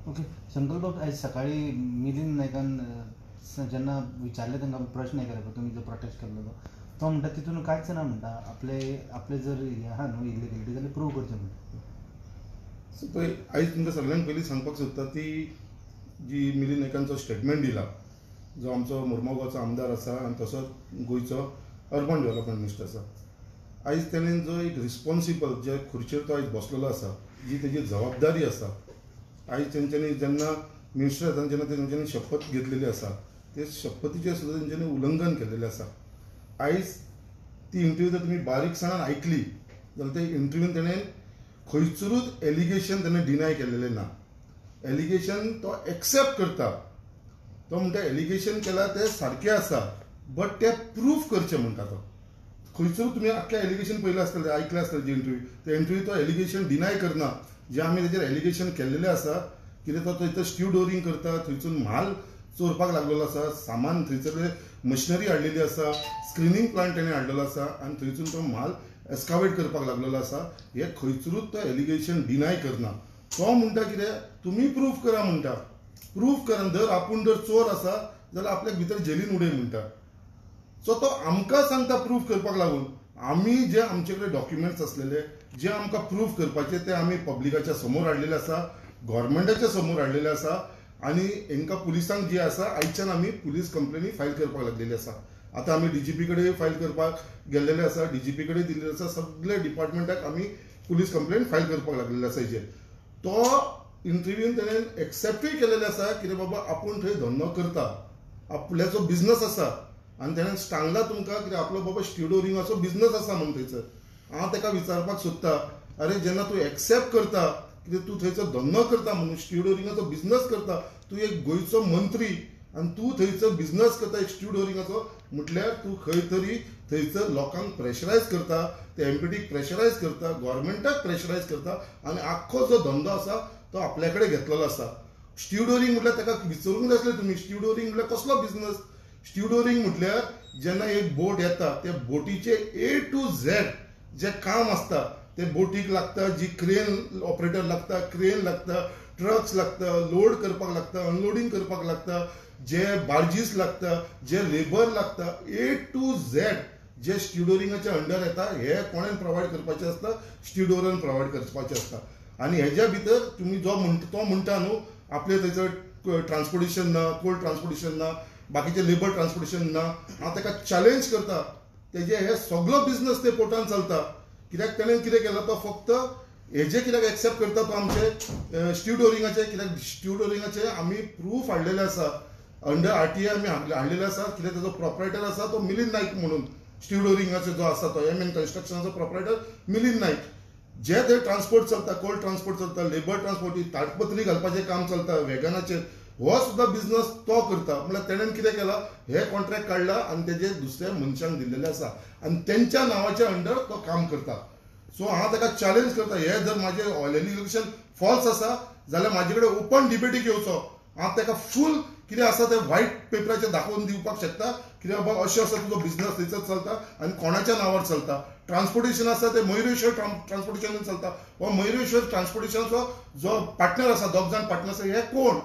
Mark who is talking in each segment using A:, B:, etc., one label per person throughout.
A: Okay. Shankar बाब, आज सकाळी मिलिंद नायकान जेन्ना विचारले तांकां प्रश्न केले तुम्ही जो प्रोटेस्ट केल्लो तो म्हणटा तितून कांयच ना म्हणटा आपले जर हे आहा न्हू इलिगेलिटी जाल्यार प्रूव करचें म्हणटा.
B: सो पळय, आयज तुमकां सगळ्यांक पयलीं सांगपाक सोदता ती जी मिलिंद नायकांचो स्टेटमेंट दिला, जो आमचो मुर्मुगांवचो आमदार आसा आनी तसोच गोंयचो अर्बन डेव्हलपमेंट मिनिस्टर आसा. आयज तेणेन जो एक रिस्पॉन्सिबल जे खुर्चेर तो आयज बसलेलो आसा, जी तेजी जबाबदारी आसा, आयज तेंच्यांनी जेन्ना मिनिस्टर जाता जेन्ना तेंच्यांनी शपथ घेतलेली आसा, ते शपथीचेर सुद्दां तेंच्यांनी उल्लंघन केलेलें आसा. आयज ती इंटरव्यू जर तुमी बारीकसाणान आयकली जाल्यार ते इंटरव्यून तेणें खंयचरूच एलिगेशन तेणें डिनाय केलेलें ना. एलिगेशन तो एक्सेप्ट करता. तो म्हणटा एलिगेशन केल्यार ते सारकें आसा, बट ते प्रूफ करचें म्हणटा तो. खंयचरूच तुमी आख्खें एलिगेशन पयलें आसतलें, आयकलें आसतलें जे इंटरव्यू, ते इंटरव्यू तो एलिगेशन डिनाय करना. जे आमी तेजेर एलिगेशन केल्लेलें आसा, कितें तो थंयसर स्ट्यू डोरिंग करता, थंयसून म्हाल चोरपाक लागलेलो आसा, सामान थंयसरले मशिनरी हाडलेली आसा, स्क्रिनींग प्लांट तेणें हाडलेलो आसा आनी थंयसून तो म्हाल एस्कावेट करपाक लागलेलो आसा. हे खंयचरूच तो एलिगेशन डिनाय करना. तो म्हणटा कितें, तुमी प्रूफ करा म्हणटा. प्रूफ करा. जर आपूण जर चोर आसा जाल्यार आपल्याक भितर जेलीन उडय म्हणटा. सो तो आमकां सांगता प्रूफ करपाक लागून. आमी जे आमचे कडेन डॉक्युमेंट्स आसलेले, जे आमकां प्रूफ करपाचे ते आमी पब्लिकाच्या समोर हाडलेले आसा, गव्हर्मेंटाच्या समोर हाडलेले आसा आनी हांकां पुलिसांक जे आसा आयच्यान आमी पुलीस कंप्लेनी फायल करपाक लागलेली आसा. आतां आमी डीजीपी कडेन फायल करपाक गेल्लेले आसा, डीजीपी कडेन दिल्लेले आसा, सगळे डिपार्टमेंटाक आमी पुलीस कंप्लेन फायल करपाक लागलेले आसा. हेजेर तो इंटरव्यून तेणें एक्सेप्टूय केलेलें आसा कितें बाबा आपूण थंय धंदो करता, आपल्याचो बिझनस आसा आनी तेणें सांगलां तुमकां कितें आपलो बाबा स्ट्युडोरिंगाचो बिझनस आसा म्हणून थंयसर. हांव ताका विचारपाक सोदता, अरे जेन्ना तूं एक्सेप्ट करता कितें तूं थंयसर धंदो करता म्हणून, स्ट्युडोरिंगाचो बिझनस करता, तूं एक गोंयचो मंत्री आनी तूं थंयसर बिझनस करता एक स्ट्युडोरिंगाचो, म्हटल्यार तूं खंय तरी थंयसर लोकांक प्रेशरायज करता, ते एमपीटीक प्रेशरायज करता, गव्हर्मेंटाक प्रेशरायज करता आनी आख्खो जो धंदो आसा तो आपल्या कडेन घेतलेलो आसा. स्ट्युडोरिंग म्हटल्यार ताका विचारूंक जाय आसलें तुमी, स्ट्युडोरिंग म्हटल्यार कसलो बिझनस. स्ट्युडोरिंग म्हटल्यार जेन्ना एक बोट येता, त्या बोटीचे A to Z जे काम आसता, ते बोटीक लागता, जी क्रेन ऑपरेटर लागता, क्रेन लागता, ट्रक्स लागता, लोड करपाक लागता, अनलोडिंग करपाक लागता, जे बार्जीस लागता, जे लेबर लागता, A to Z जे स्ट्युडोरिंगाच्या अंडर येता, हे कोणेन प्रोवायड करपाचें आसता, स्ट्युडोरान प्रोवायड करपाचें आसता. आनी हेज्या भितर तुमी जो तो म्हणटा न्हू, आपले थंयसर ट्रान्सपोर्टेशन ना, कोल्ड ट्रान्सपोर्टेशन ना, बाकीचे लेबर ट्रान्सपोर्टेशन ना, हांव ताका चॅलेंज करता. तेजे हे सगळो बिझनस ते पोर्टान चलता. कित्याक तेणें कितें केलां, तो फक्त हेजे कित्याक एक्सेप्ट करता तो आमचे स्ट्युडोरिंगाचे, कित्याक स्ट्युडोरिंगाचे आमी प्रूफ हाडलेले आसा, अंडर RTI आमी हाडलेले आसा. कित्याक तेजो प्रोप्रायटर आसा तो मिलिंद नायक म्हणून, स्ट्युडोरिंगाचो जो आसा तो MN कन्स्ट्रक्शनाचो प्रोप्रायटर मिलिंद नायक. जे थंय ट्रान्सपोर्ट चलता, कोल्ड ट्रान्सपोर्ट चलता, लेबर ट्रान्सपोर्ट, ताडपत्री घालपाचें काम चलता वेगनाचेर, हो सुद्दां बिझनस तो करता. म्हळ्यार तेणेन कितें केलां, हे कॉन्ट्रॅक्ट काडला आनी तेजे दुसऱ्या मनशांक दिल्लेले आसा आनी तेंच्या नांवाच्या अंडर तो काम करता. सो हांव ताका चॅलेंज करता, हे जर म्हाजें एलिगेशन फॉल्स आसा जाल्यार म्हाजे कडेन ओपन डिबेटीक येवचो. हांव ताका फूल कितें आसा तें व्हायट पेपराचेर दाखोवन दिवपाक शकता, कित्याक बाबा अशें आसा तुजो बिझनस थंयसर चलता आनी कोणाच्या नांवार चलता. ट्रान्सपोर्टेशन आसा ते मयुरेश्वर ट्रान्सपोर्टेशनान चलता. हो मयुरेश्वर ट्रान्सपोर्टेशनाचो जो पार्टनर आसा, दोग जाण पार्टनर आसा, हे कोण,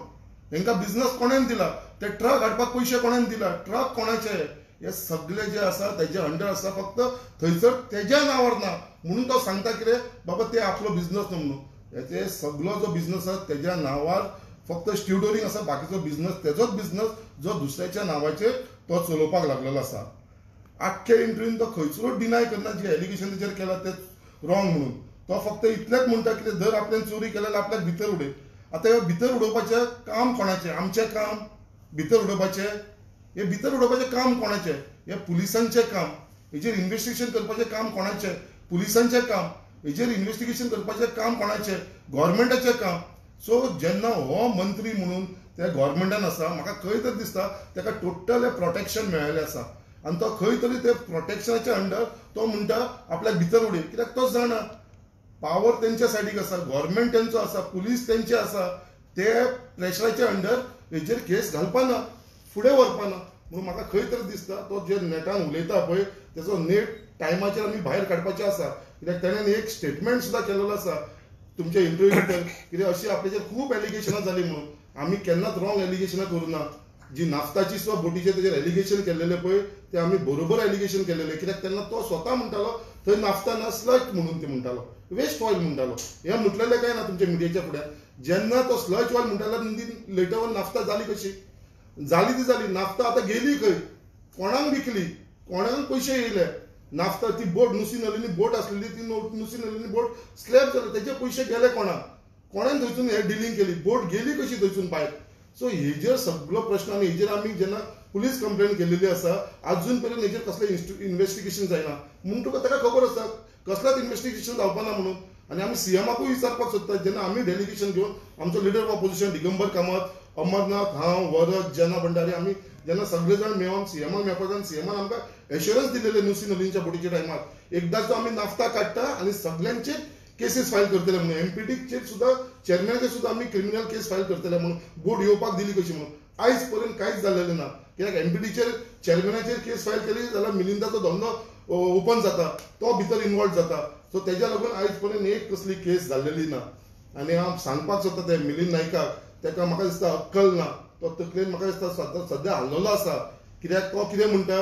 B: हांकां बिझनस कोणेन दिला, ते ट्रक हाडपाक पयशे कोणेन दिला, ट्रक कोणाचे, हे सगळे जे आसा तेजे अंडर आसा, फक्त थंयसर तेज्या नांवार ना म्हणून तो सांगता कितें बाबा ते आपलो बिझनस न्हू म्हणून. हेचे सगळो जो बिझनस आसा तेज्या नांवार फक्त स्ट्युडोरिंग आसा, बाकीचो बिझनस तेजोच बिझनस जो दुसऱ्याच्या नांवाचेर तो चलोवपाक लागलेलो आसा. आख्ख्या इंटरव्यून तो खंयचरोच डिनाय करना जे एलिगेशन तेजेर केलां तें रॉंग म्हणून. तो फक्त इतलेंच म्हणटा कितें, जर आपल्यान चोरी केल्या जाल्यार आपल्याक भितर उडय. आतां हे भितर उडोवपाचें काम कोणाचें, आमचें काम भितर उडोवपाचें, हे भितर उडोवपाचें काम कोणाचें, हे पुलिसांचें काम. हेजेर इन्व्हेस्टिगेशन करपाचें काम कोणाचें, पुलिसांचें काम. हेजेर इन्व्हेस्टिगेशन करपाचें काम कोणाचें, गव्हर्मेंटाचें काम. सो जेन्ना हो मंत्री म्हणून त्या गव्हर्मेंटान आसा, म्हाका खंय तरी दिसता ताका टोटल प्रोटेक्शन मेळिल्लें आसा आनी तो खंय तरी ते प्रोटेक्शनाच्या अंडर तो म्हणटा आपल्याक भितर उडय. कित्याक तो जाणा पावर तेंच्या सायडीक आसा, गव्हर्मेंट तेंचो आसा, पुलीस तेंचे आसा, ते प्रेशराच्या अंडर हेजेर केस घालपाना, फुडें व्हरपाना. म्हणून म्हाका खंय तरी दिसता तो जे नेटान उलयता पळय तेजो नेट टायमाचेर आमी भायर काडपाचें आसा. कित्याक तेणेन एक स्टेटमेंट सुद्दां केलेलो आसा तुमचे इंटरव्यू कितें अशी आपल्याचेर खूब एलिगेशनां जाली म्हणून आमी केन्नाच रॉंग एलिगेशनां करूं ना. जी नाफ्ताची सुद्धा बोटीचेर तेजेर एलिगेशन केलेले पळय ते आमी बरोबर एलिगेशन केलेले, कित्याक तेन्ना तो स्वता म्हणटालो थंय नाफ्ता ना स्लज म्हणून ते म्हणटालो, वेस्ट ऑयल म्हणटालो. हें म्हटलेलें काय ना तुमच्या मिडियाच्या फुड्यान. जेन्ना तो स्लज ऑयल म्हणटालो लेटर ऑन नाफ्ता जाली कशी जाली ती जाली. नाफ्ता आतां गेली खंय, कोणाक विकली, कोणाक पयशे येयले. नाफ्ता ती बोट नुसी नलीनी बोट आसलेली ती नुसी नलीनी बोट स्लॅब जाली, तेजे पयशे गेले कोणाक, कोणान थंयसून हे डिलींग केली, बोट गेली कशी थंयसून भायर. सो हेजेर सगळो प्रश्न आनी हेजेर आमी जेन्ना पुलीस कंप्लेंट केलेली आसा अजून पर्यंत हेजेर कसलें इन्व्हेस्टिगेशन जायना म्हणून तुका ताका खबर आसा कसलेंच इन्व्हेस्टिगेशन जावपाना म्हणून. आनी आमी सीएमाकूय विचारपाक सोदता जेन्ना आमी डेलिगेशन घेवन आमचो leader of opposition Digambar Kamat, Amarnath, हांव, वरद, जना भंडारी आमी जेन्ना सगळे जाण मेळोन सीएमाक मेळपाक आनी सीएमान आमकां एश्युरन्स दिलेले नुसी नलींच्या बोटीच्या टायमार एकदांचो आमी नाफ्ता काडटा आनी सगळ्यांचेर केसीस फायल करतले म्हणून. एमपीटीचेर सुद्दां चेअरमॅनाचेर सुद्दां आमी क्रिमिनल केस फायल करतले म्हणून बोट येवपाक दिली कशी म्हणून. आयज पर्यंत कांयच जाल्लेलें ना, कित्याक एमपीटीचेर चेअरमॅनाचेर केस फायल केली जाल्यार मिलिंदाचो धंदो ओपन जाता, तो भितर इन्वॉल्व जाता. सो तेज्या लागून आयज पर्यंत एक कसली केस जाल्लेली ना. आनी हांव सांगपाक सोदता ते मिलिंद नायकाक, ताका म्हाका दिसता अक्कल ना, तो तकलेन म्हाका दिसता सद्या हल्लोलो आसा. कित्याक तो कितें म्हणटा,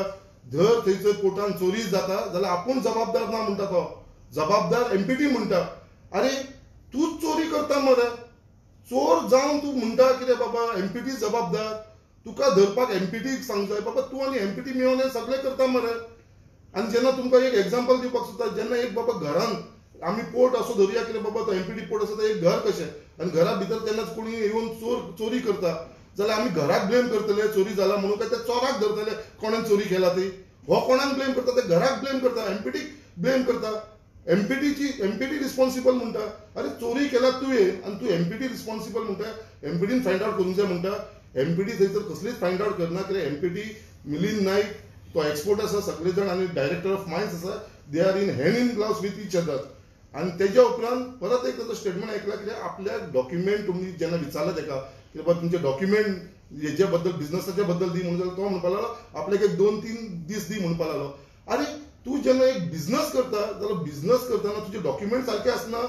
B: धर थंयसर कोर्टान चोरी जाता जाल्यार आपूण जबाबदार ना म्हणटा, तो जबाबदार एमपीटी म्हणटा. अरे तूच चोरी करता मरे, चोर जावन तूं म्हणटा कितें बाबा एमपीटी जबाबदार, तुका धरपाक एमपीटीक सांग जाय बाबा, तूं आनी एमपीटी मेळोन हें सगळें करता मरे. आनी जेन्ना तुमकां एक एग्जाम्पल दिवपाक सोदता, जेन्ना एक बाबा घरान आमी पोर्ट असो धरुया कितें बाबा तो एमपीटी पोर्ट आसा तो एक घर कशें, आनी घरा भितर तेन्नाच कोणी येवन चोरी करता जाल्यार आमी घराक ब्लेम करतले चोरी जाला म्हणून, काय त्या चोराक धरतले कोणें चोरी केला ती, हो कोणाक ब्लेम करता, ते घराक ब्लेम करता, एमपीटीक ब्लेम करता. एमपीटी रिस्पॉन्सिबल म्हणटा. अरे चोरी केला तुवें आनी तूं एमपीटी रिस्पॉन्सिबल म्हणटा, एमपीटीन फायंड आउट करूंक जाय म्हणटा. एमपीटी थंयसर कसलीच फायंड आउट करना, कित्याक एमपीटी मिलिंद नायक तो एक्सपोर्ट आसा, सगळे जाण आनी डायरेक्टर ऑफ मायन्स आसा, they are in hand in gloves with each other. आनी तेज्या उपरांत परत एक ताचो स्टेटमेंट आयकला, कित्याक आपल्या डॉक्युमेंट तुमी जेन्ना विचारलें ताका की बाबा तुमचे डॉक्युमेंट हेजे बद्दल बिझनसाच्या बद्दल दी म्हणून, जाल्यार तो म्हणपा लागलो आपल्याक एक 2-3 दीस दी म्हणपा लागलो. अरे तूं जेन्ना एक बिझनस करता जाल्यार बिझनस करतना तुजे डॉक्युमेंट सारके आसना,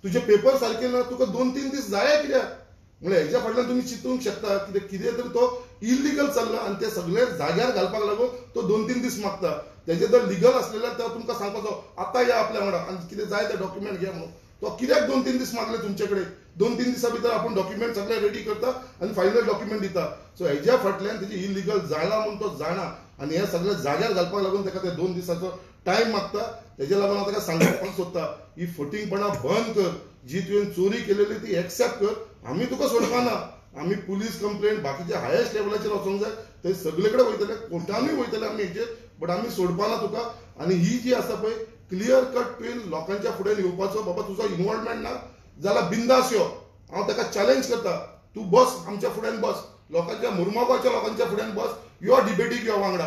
B: तुजे पेपर सारके ना, तुका 2-3 दीस जाय कित्याक. म्हणजे हेज्या फाटल्यान तुमी चिंतूंक शकता कितें तरी तो इलिगल चल्ला आनी ते सगळे जाग्यार घालपाक लागून तो 2-3 दीस मागता. तेजे जर लिगल आसलेल्यार तो तुमकां सांगपाचो आतां या आपल्या वांगडा आनी कितें जाय ते डॉक्युमेंट घे म्हणून. तो कित्याक 2-3 दीस मागले तुमचे कडेन. 2-3 दिसा भितर आपूण डॉक्युमेंट सगळे रेडी करता आनी फायनल डॉक्युमेंट दिता. सो हेज्या फाटल्यान तेजी इलिगल जाला म्हणून तो जाणा आनी हे सगळे जाग्यार घालपाक लागून ताका ते 2 दिसाचो टायम मागता. तेज्या लागून हांव ताका सांगपाक सोदता ही फटींगपणां बंद कर, जी तुवें चोरी केलेली ती एक्सेप्ट कर, आमी तुका सोडपाना. आमी पुलीस कंप्लेंट बाकीच्या हायेस्ट लेवलाचेर वचोंक जाय, थंय सगळे कडेन वयतले, कोर्टानूय वयतले आमी हेचेर, बट आमी सोडपाना तुका. आनी ही जी आसा पळय क्लियर कट ट्वेन लोकांच्या फुड्यान येवपाचो, बाबा तुजो इन्वॉल्वमेंट ना जाल्यार बिंदास यो, हांव ताका चॅलेंज करता, तूं बस आमच्या फुड्यान बस, लोकांच्या मुर्मुगांवच्या लोकांच्या फुड्यान बस, यो डिबेटीक यो वांगडा.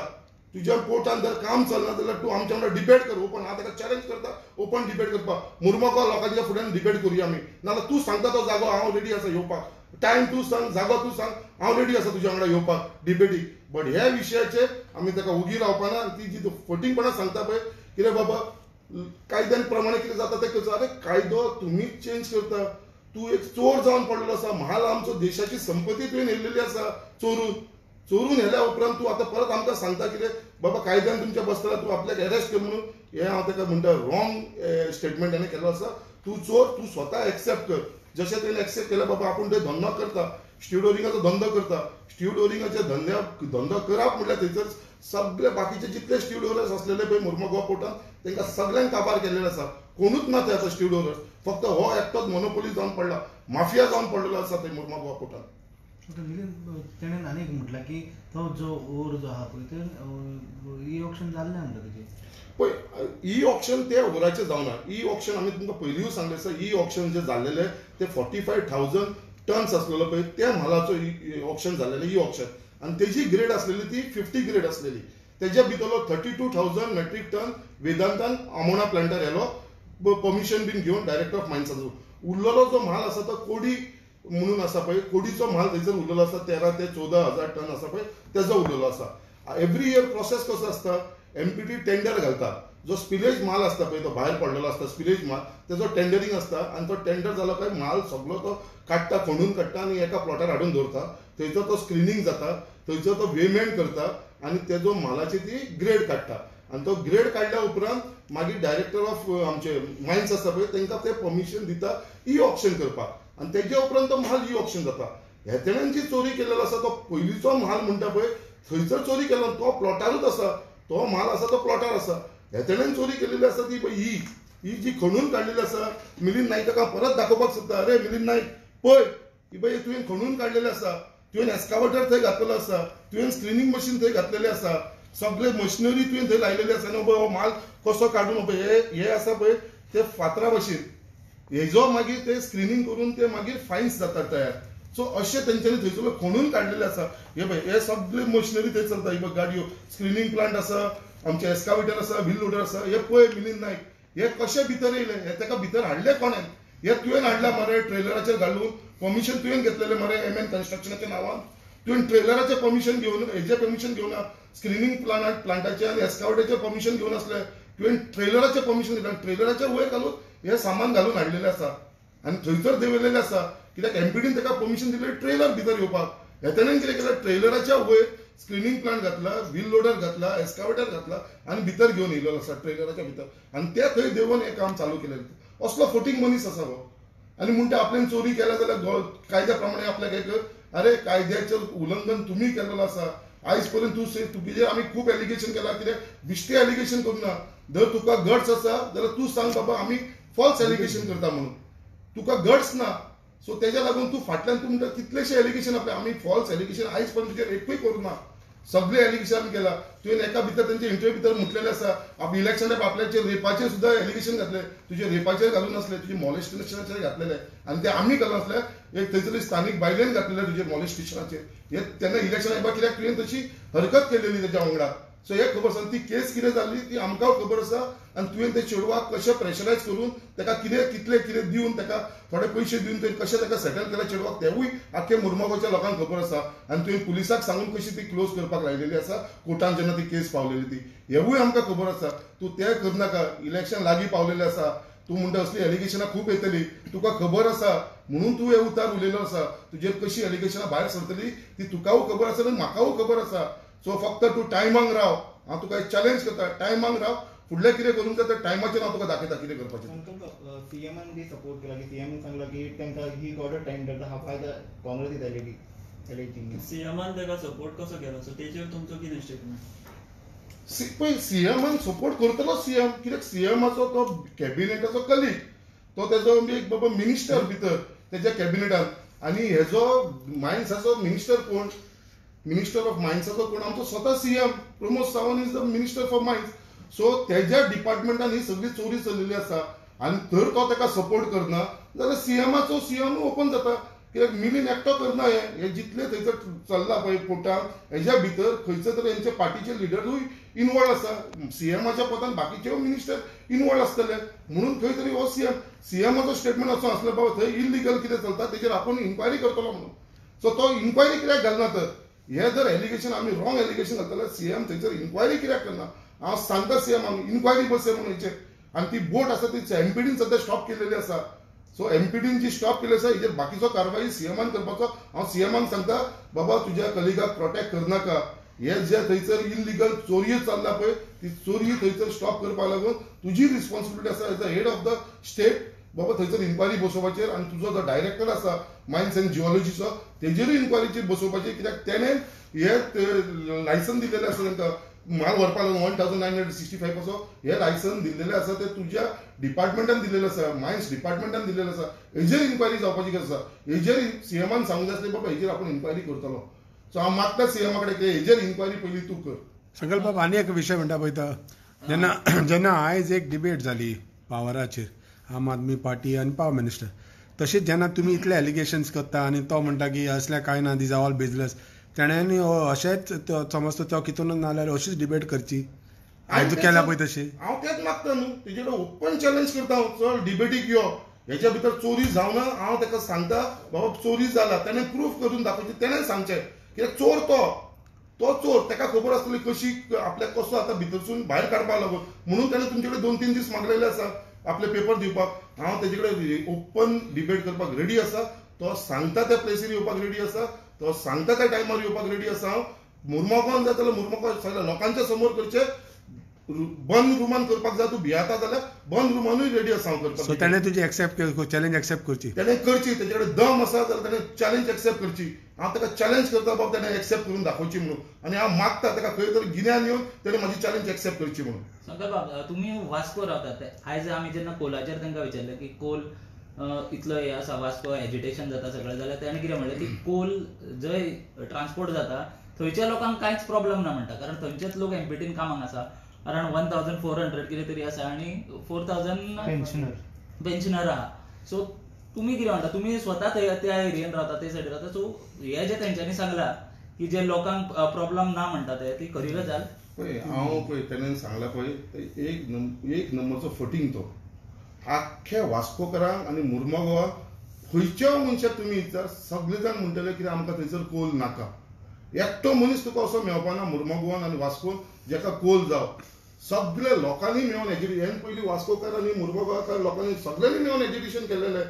B: तुज्या कोर्टान जर काम चलना जाल्यार तूं आमच्या वांगडा डिबेट कर ओपन. हांव ताका चॅलेंज करता ओपन डिबेट करपाक. मुर्मुगांव लोकांच्या फुड्यान डिबेट करुया आमी, नाल्यार तूं सांगता तो जागो हांव रेडी आसा येवपाक. टायम तूं सांग, जागो तूं सांग, हांव रेडी आसा तुज्या वांगडा येवपाक डिबेटीक. बट ह्या विशयाचेर आमी ताका उगी रावपाना. ती जी फटींगपणां सांगता पळय कितें बाबा कायद्यान प्रमाणे कितें जाता तें करता. अरे कायदो तुमीच चेंज करता. तूं एक चोर जावन पडलेलो आसा, म्हाल आमचो देशाची संपत्ती तुवें व्हेल्लेली आसा चोरून व्हेल्या उपरांत तूं आतां परत आमकां सांगता कितें बाबा कायद्यान तुमच्या बसतला, तूं आपल्याक अरेस्ट कर म्हणून. हें हांव ताका म्हणटा रॉंग स्टेटमेंट हांवें केलो आसा. तूं चोर तूं स्वता एक्सेप्ट कर. जशें तुवें एक्सेप्ट केलें बाबा आपूण ते धंदो करता, स्टिवडोरिंगाचो धंदो करता, स्टिवडोरिंगाचे धंदो करप म्हटल्यार थंयसर सगळे बाकीचे जितले स्टिवडोरर्स आसलेले पळय मुर्मुगांव पोर्टान तांकां सगळ्यांक काबार केल्लेले आसा. कोणूच ना ते आतां स्टिवडोरर्स, फक्त हो एकटोच मोनोपोली जावन पडला, माफिया जावन पडलेलो आसा थंय मुर्मुगांव पोर्टान.
A: तेणेन आनीक म्हटलां की तो जो ओर जो आहा पळय ते ई ऑक्शन जाल्लें म्हणटा तेजें
B: पळय. ई ऑक्शन ते ओराचें जावना. ई ऑक्शन आमी तुमकां पयलींच सांगलें आसा. ई ऑक्शन जे जाल्लेले ते 45,000 टन्स आसलेलो पळय त्या म्हालाचो ऑक्शन जाल्लेलें ई ऑक्शन. आनी तेजी ग्रेड आसलेली ती 50 ग्रेड आसलेली. तेज्या भितरलो 32,000 मेट्रीक टन वेदांतान आमोणा प्लांटार येलो परमिशन बीन घेवन डायरेक्टर ऑफ मायन्साचो. उरलेलो जो म्हाल आसा तो कोडी म्हणून आसा पळय, कोडीचो म्हाल थंयसर उरलेलो आसा 13 ते 14,000 टन आसा पळय तेजो उरलेलो आसा. एवरी इयर प्रोसेस कसो आसता, एमपीटी टेंडर घालता जो स्पिलेज माल असता पळय तो भायर पडलेलो असता स्पिलेज माल त्याचो टेंडरिंग असता आणि तो टेंडर जालो काय माल सगळो तो काडटा खणून काडटा आणि एका प्लॉटार हाडून दवरता थंयचो तो स्क्रिनींग जाता थंयचो तो वेमेंट करता आणि तेजो मालाची ती ग्रेड काडटा आणि तो ग्रेड काडल्या उपरांत मागीर डायरेक्टर ऑफ आमचे मायन्स आसता पळय तांकां ते परमिशन दिता ई ऑक्शन करपाक आणि तेजे उपरांत तो माल ई ऑक्शन जाता. ह्या तेणेन जी चोरी केलेलो आसा तो पयलींचो माल म्हणटा पळय थंयसर चोरी केलो तो प्लॉटारूच आसा तो माल आसा तो प्लॉटार आसा. ह्या तेणेन चोरी केलेली आसा ती पळय ही जी खणून काडलेली आसा मिलिंद नायकाक परत दाखोवपाक सोदता अरे मिलिंद नायक पळय ही पळय तुवें खणून काडलेली आसा तुवें एस्कावेटर थंय घातलेलो आसा तुवें स्क्रिनींग मशीन थंय घातलेलें आसा सगळे मशिनरी तुवें थंय लायलेली आसा न्हू हो माल कसो काडून पळय हे आसा पळय ते फातरा भशेन हेजो मागीर ते स्क्रिनींग करून ते मागीर फायन्स जातात तयार. सो अशें तेंच्यांनी थंयसर खणून काडलेले आसा. हे पळय हे सगळे मशिनरी थंय चलता ही पळय गाडयो स्क्रिनींग प्लांट आसा आमचे एस्कावेटर आसा व्हील लोडर आसा हे पळय मिलिंद नायक हे कशे भितर येयले हे ताका भितर हाडले कोणें हे तुवें हाडला मरे ट्रेलराचेर घालून परमिशन तुवें घेतलेलें मरे एमएन कन्स्ट्रक्शनाच्या नांवान तुवें ट्रेलराचें परमिशन घेवन हेजें परमिशन घेवन स्क्रिनींग प्लांटाचें आनी एस्कावेटरचें परमिशन घेवन आसलें तुवें ट्रेलराचें परमिशन दिलें ट्रेलराच्या वयर घालून हे सामान घालून हाडलेलें आसा आनी थंयसर देंवयलेलें आसा कित्याक एमपीडीन ताका परमिशन दिलें ट्रेलर भितर येवपाक. हे तेणेन कितें केलें ट्रेलराच्या वयर स्क्रिनींग प्लांट घातला व्हील लोडर घातला एस्कावेटर घातला आनी भितर घेवन येयलेलो आसा ट्रेलराच्या भितर आनी ते थंय देंवन हें काम चालू केलेलें असलो फटींग मनीस आसा हो. आनी म्हणटा आपल्यान चोरी केल्या जाल्यार कायद्या प्रमाणे आपल्याक एक अरे कायद्याचें उल्लंघन तुमी केलेलो आसा आयज पर्यंत तुजेर आमी खूब एलिगेशन केलां कित्याक बिश्टें एलिगेशन करूना जर तुका गट्स आसा जाल्यार तूं सांग बाबा आमी फॉल्स एलिगेशन करता म्हणून तुका गट्स ना सो तेज्या लागून तूं फाटल्यान तूं म्हणटा कितलेशे एलिगेशन आपले आमी फॉल्स एलिगेशन आयज पर्यंत तुजेर एकूय करूना सगळे एलिगेशन आमी केला. तुवें एका भितर तेंचे इंटरव्यू भितर म्हटलेलें आसा आप इलेक्शनाक आपल्याचेर रेपाचेर सुद्दां एलिगेशन घातलें तुजे रेपाचेर घालून नासलें तुजे मॉलेस्टेशनाचेर घातलेलें आनी ते आमी घालून नासलें एक थंयसरली स्थानीक बायलेन घातलेलें तुजे मॉलेस्टेशनाचेर हे तेन्ना इलेक्शना येवपाक कित्याक तुवें तशी हरकत केलेली तेज्या वांगडा. सो हे खबर आसा ती केस कितें जाल्ली ती आमकां खबर आसा आनी तुवें ते चेडवाक कशें प्रेशरायज करून ताका कितें दिवन ताका थोडे पयशे दिवन तुवें कशें ताका सेटल केल्या चेडवाक तेवूय आख्खे मुर्मुगांवच्या लोकांक खबर आसा आनी तुवें पुलिसाक सांगून कशी ती क्लोज करपाक लायलेली आसा कोर्टान जेन्ना ती केस पावलेली ती हेवूय आमकां खबर आसा. तूं तें करनाका इलेक्शन लागीं पावलेलें आसा तूं म्हणटा असली एलिगेशनां खूब येतली तुका खबर आसा म्हणून तूं हे उतार उलयलो आसा तुजेर कशी एलिगेशनां भायर सरतली ती तुकावूय खबर आसा आनी म्हाकावूय खबर आसा. सो फक्त तूं टायमांक राव हांव तुका एक चॅलेंज करता टायमांक राव फुडलें कितें करूंक जाता टायमाचेर हांव तुका दाखयता कितें करपाचें.
C: सीएमान बी सपोर्ट केला की सीएम सांगला की तांकां ही गॉट टेंडर हा फायदा काँग्रेस दिलेली
D: सीएमान ताका सपोर्ट कसो केलो सो तेजेर तुमचो कितें स्टेटमेंट.
B: पळय सीएमान सपोर्ट करतलो सीएम कित्याक सीएमाचो तो कॅबिनेटाचो कलीग तो तेजो एक बाबा मिनिस्टर भितर तेज्या कॅबिनेटान आनी हेजो मायन्साचो मिनिस्टर कोण मिनिस्टर ऑफ मायन्साचो कोण आमचो स्वता CM Pramod Sawant is the minister for mines. So तेज्या डिपार्टमेंटान ही सगळी चोरी चलिल्ली आसा आनी तर तो ताका सपोर्ट करना जाल्यार सीएमाचो सीएम ओपन जाता कित्याक मिलीन एकटो करना हे जितले थंयसर चल्ला पळय कोर्टान हेज्या भितर खंयचे तरी हेंचे पार्टीचे लिडरूय इनवॉल्व आसा सीएमाच्या पदान बाकीचे मिनिस्टर इनवॉल्व आसतले म्हणून खंय तरी हो सीएमाचो स्टेटमेंट असो आसलो बाबा थंय इलिगल कितें चलता तेजेर आपूण इन्क्वायरी करतलो म्हणून. सो तो इन्क्वायरी कित्याक घालना तर हे जर एलिगेशन आमी रॉंग एलिगेशन घालता जाल्यार सीएम थंयसर इन्क्वायरी कित्याक करना हांव सांगता सीएम आमी इन्क्वायरी बसय म्हणून हेचेर आनी ती बोट आसा ती एमपीडीन सद्या स्टॉप केलेली आसा. सो एमपीडीन जी स्टॉप केली आसा हेजेर बाकीचो कारवाई सीएमान करपाचो हांव सीएमाक सांगता बाबा तुज्या कलिगाक प्रोटेक्ट करनाका हे जे थंयसर इलिगल चोरयो चल्ला पळय ती चोरी थंयसर स्टॉप करपाक लागून तुजी रिस्पॉन्सिबिलिटी आसा as a head of the state बाबा थंयसर इन्क्वायरी बसोवपाचेर आनी तुजो जो डायरेक्टर आसा मायन्स एंड जिओलॉजीचो तेजेरूय इन्क्वायरीचेर बसोवपाचेर कित्याक तेणें हे लायसन दिलेलें आसा तांकां माल व्हरपाक लागून 1965 पासो हे लायसन दिल्लेलें आसा ते तुज्या डिपार्टमेंटान दिल्लेलें आसा मायन्स डिपार्टमेंटान दिल्लेलें आसा हेजेर इन्क्वायरी जावपाची गरज आसा हेजेर सीएमान सांगूंक जाय आसलें बाबा हेजेर आपूण इन्क्वायरी करतलो. सो हांव मागता सीएमा कडेन की हेजेर इन्क्वायरी पयलीं तूं कर.
E: संकल्प बाबा आनी एक विशय म्हणटा पळय तो जेन्ना आयज एक डिबेट जाली पावराचेर आम आदमी पार्टी आनी पावर मिनिस्टर तशेंच जेन्ना तुमी इतले एलिगेशन्स करता आनी तो म्हणटा की असलें कांय ना दीज आर ऑल बिजनेस तेणेंनी अशेंच समज तो कितून नाल्यार अशीच डिबेट करची आयज केल्या पळय तशी
B: हांव तेच मागता न्हू तेजे कडेन ओपन चॅलेंज करता हांव चल डिबेटीक यो हेच्या भितर चोरी जावना हांव ताका सांगता बाबा चोरी जाला तेणें प्रूफ करून दाखोवचें तेणें सांगचें कित्याक चोर तो तो चोर ताका खबर आसतली कशी आपल्याक कसो आता भितरसून भायर काडपाक लागून म्हणून ताणें तुमचे कडेन 2-3 दीस मागलेले आसा आपले पेपर दिवपाक. हांव तेजे कडेन ओपन डिबेट करपाक रेडी आसा. तो सांगता त्या प्लेसीर येवपाक रेडी आसा. तो सांगता त्या टायमार येवपाक रेडी आसा. हांव मुर्मगांवान जाता जाल्यार मुर्मगांव सगळ्या लोकांच्या समोर करचे. बंद रुमान करपाक जाय तूं भियाता जाल्यार बंद रुमानूय रेडी आसा हांव करपाक.
E: सो ताणें तुजी चॅलेंज एक्सेप्ट करची.
B: ताणें करची. तेजे कडेन दम आसा जाल्यार ताणें चॅलेंज एक्सेप्ट करची. हांव ताका चॅलेंज करता बाबा ताणें एक्सेप्ट करून दाखोवची म्हणून. आनी हांव मागता ताका खंय तरी गिन्यान येवन ताणें म्हाजी चॅलेंज एक्सेप्ट करची म्हणून.
F: शंकर बाब, तुम्ही वास्को रावतात. आयज आमी जेन्ना कोलाचेर तांकां विचारलें की कोल इतलो हे आसा, वास्को एजिटेशन जाता सगळें, जाल्यार ताणें कितें म्हणलें की कोल जंय ट्रान्सपोर्ट जाता थंयच्या लोकांक कांयच प्रॉब्लेम ना म्हणटा, कारण थंयचेच लोक एमपीटीन कामाक आसा. अरावंड 1400 कितें तरी आसा आनी 4000 पेन्शनर आहा. सो तुम्ही कितें म्हणटा? तुम्ही स्वता त्या एरियेन रावता, ते सायडीन रावता. सो हे जे तेंच्यांनी सांगला की जे लोकांक प्रॉब्लेम ना म्हणटा ते खरी गजाल.
B: पळय हांव पळय तेणें सांगला पळय एक नंबरचो फटींग तो. आख्ख्या वास्कोकारांक आनी मुर्मगांवाक खंयच्या मनशाक तुमी विचार सगळे जाण म्हणटले कितें आमकां थंयसर कोल नाका. एकटो मनीस तुका असो मेळपाना मुर्मगांवान आनी वास्कोन जेका कोल जाव. सगळ्या लोकांनी मेळून हें पयलीं वास्कोकार आनी मुर्मगांवकार लोकांनी सगळ्यांनी मेळून एज्युकेशन केलेलें.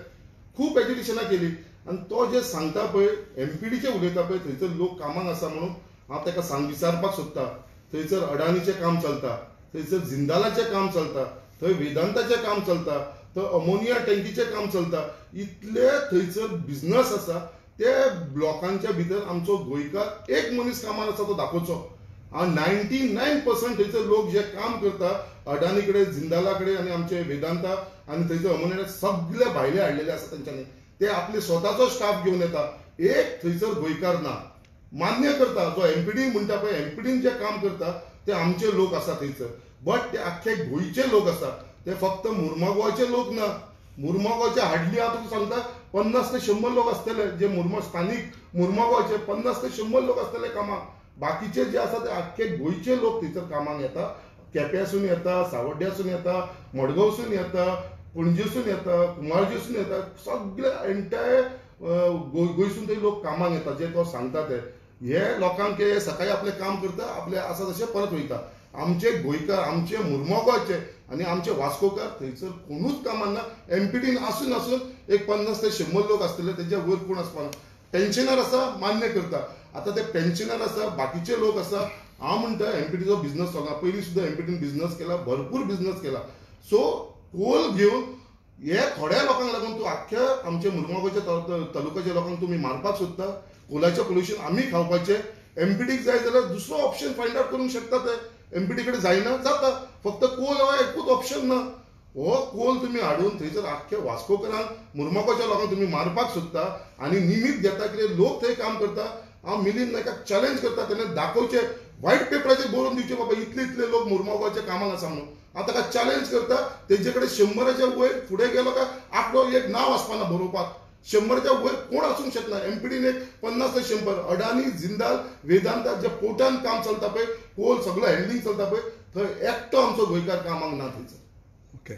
B: खूब एज्युकेशनां केली. आनी तो जे सांगता पळय एमपीडीचे उलयता पळय थंयसर लोक कामाक आसा म्हणून, हांव ताका विचारपाक सोदता. थंयसर अडानीचें काम चलता, थंयसर जिंदालाचें काम चलता, थंय वेदांताचें काम चलता, थंय अमोनिया टँकीचें काम चलता. इतले थंयसर बिझनस आसा. ते लोकांच्या भितर आमचो गोंयकार एक मनीस कामान आसा तो दाखोवचो. 99% थंयसर लोक जे काम करता अडानी कडेन, जिंदाला कडेन आनी आमचे वेदांता आनी थंयसर अमोनिया सगळे भायले हाडलेले आसा तेंच्यांनी. ते आपले स्वताचो स्टाफ घेवन येता. एक थंयसर गोंयकार ना. मान्य करता जो एमपीडी म्हणटा पळय, एमपीडीन जे काम करता ते आमचे लोक आसा थंयसर. बट ते आख्खे गोंयचे लोक आसा. ते फक्त मुर्मगांवचे लोक ना. मुर्मगांवचे हार्डली हांव तुका सांगता 50 ते 100 लोक आसतले जे स्थानीक मुर्मगांवचे 50 ते 100 लोक आसतले कामाक. बाकीचे जे आसा ते आख्खे गोंयचे लोक थंयसर कामाक येता. केप्यासून येता, सावड्ड्यासून येता, मडगांवसून येता, पणजेसून येता, कुमारजेसून येता. सगळे एंटायर गोंयसून थंय लोक कामाक येता जे तो सांगता ते. हे लोकांक सकाळी आपलें काम करता, आपले आसा तशें परत वयता. आमचे गोंयकार, आमचे मुर्मगांवचे आनी आमचे वास्कोकार थंयसर कोणूच कामाक ना. एमपीडीन आसून एक 50 ते 100 लोक आसतले, तेच्या वयर कोण आसपाना. पेन्शनर आसा मान्य करता. आता ते पेन्शनर आसा, बाकीचे लोक आसा. हांव म्हणटा एमपीडीचो बिझनस सांगा. पयलीं सुद्दां एमपीडीन बिझनस केला, भरपूर बिझनस केला. सो कोल घेवन हे थोड्या लोकांक लागून तूं आख्ख्या आमच्या मुर्मगांवच्या तालुक्याच्या लोकांक तुमी मारपाक सोदता. कोलाचें पोल्युशन आमी खावपाचें. एमपीडीक जाय जाल्यार दुसरो ऑप्शन फायंड आउट करूंक शकता. ते एमपीडी कडेन जायना जाता. फक्त कोल हो एकूच ऑप्शन ना. हो कोल तुमी हाडून थंयसर आख्ख्या वास्कोकारांक, मुर्मगांवच्या लोकांक तुमी मारपाक सोदता आनी निमीत घेता कितें लोक थंय काम करता. हांव मिलिंद नायकाक चॅलेंज करता. तेणें दाखोवचें, व्हायट पेपराचेर बरोवन दिवचे बाबा इतले लोक मुर्मगांवच्या कामाक आसा म्हणून. हांव ताका चॅलेंज करता. तेजे कडेन 100च्या वयर फुडें गेलो काय आंकडो एक नांव आसपाना बरोवपाक. 100च्या वयर कोण आसूंक शकना. एमपीडीन एक 50 ते 100. अडानी, जिंदाल, वेदांता जे पोर्टान काम चलता पळय, कोल सगळो हँडलिंग चलता पळय, थंय एकटो आमचो गोंयकार कामाक ना थंयसर.
E: ओके.